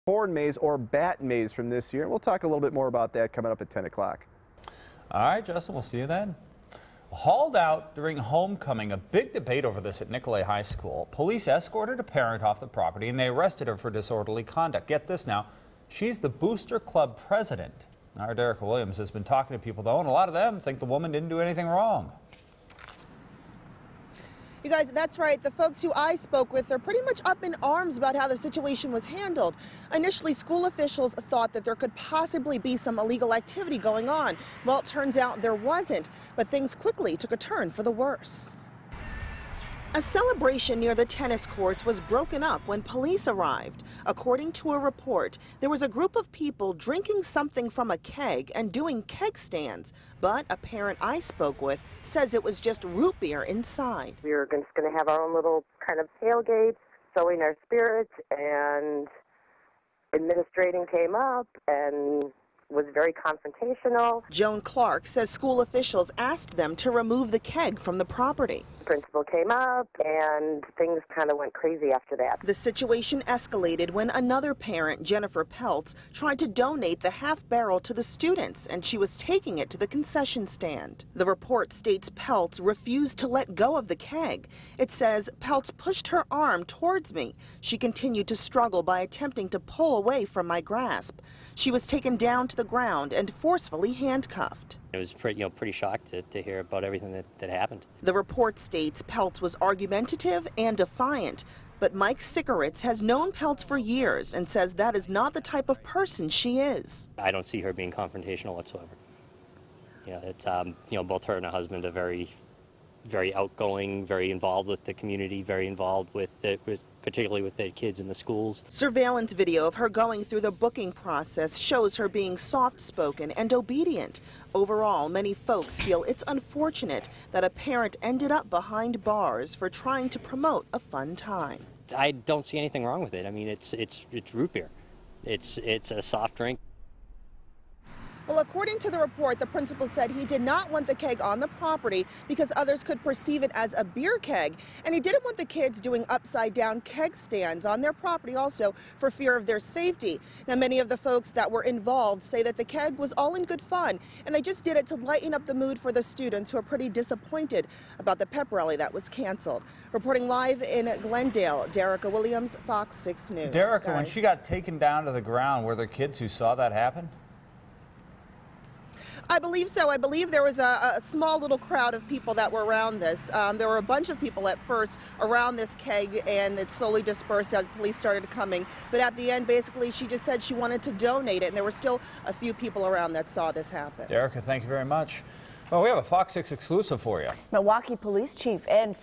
corn maze or bat maze from this year. We'll talk a little bit more about that coming up at 10 o'clock. All right, Justin, we'll see you then. Hauled out during homecoming, a big debate over this at Nicolet High School. Police escorted a parent off the property and they arrested her for disorderly conduct. Get this now, she's the Booster Club president. Our Derek Williams has been talking to people though, and a lot of them think the woman didn't do anything wrong. You guys, that's right. The folks who I spoke with are pretty much up in arms about how the situation was handled. Initially, school officials thought that there could possibly be some illegal activity going on. Well, it turns out there wasn't, but things quickly took a turn for the worse. A celebration near the tennis courts was broken up when police arrived. According to a report, there was a group of people drinking something from a keg and doing keg stands. But a parent I spoke with says it was just root beer inside. We were just going to have our own little kind of tailgate, sowing our spirits, and administrating came up and was very confrontational. Joan Clark says school officials asked them to remove the keg from the property. The principal came up and things kind of went crazy after that. The situation escalated when another parent, Jennifer Peltz, tried to donate the half barrel to the students, and she was taking it to the concession stand. The report states Peltz refused to let go of the keg. It says Peltz pushed her arm towards me. She continued to struggle by attempting to pull away from my grasp. She was taken down to the ground and forcefully handcuffed. I was pretty shocked to hear about everything that happened. The report states Peltz was argumentative and defiant, but Mike Sickeritz has known Peltz for years and says that is not the type of person she is. I don't see her being confrontational whatsoever. It's both her and her husband are very outgoing, very involved with the community, very involved particularly with the kids in the schools. Surveillance video of her going through the booking process shows her being soft-spoken and obedient. Overall, many folks feel it's unfortunate that a parent ended up behind bars for trying to promote a fun time. I don't see anything wrong with it. I mean, it's root beer. It's a soft drink. Well, according to the report, the principal said he did not want the keg on the property because others could perceive it as a beer keg. And he didn't want the kids doing upside-down keg stands on their property also for fear of their safety. Now, many of the folks that were involved say that the keg was all in good fun, and they just did it to lighten up the mood for the students who are pretty disappointed about the pep rally that was canceled. Reporting live in Glendale, Derica Williams, Fox 6 News. Derica, when she got taken down to the ground, were there kids who saw that happen? I believe so. I believe there was a small little crowd of people that were around this. There were a bunch of people at first around this keg, and it slowly dispersed as police started coming. But at the end, basically, she just said she wanted to donate it, and there were still a few people around that saw this happen. Derica, thank you very much. Well, we have a Fox 6 exclusive for you. Milwaukee Police Chief Ed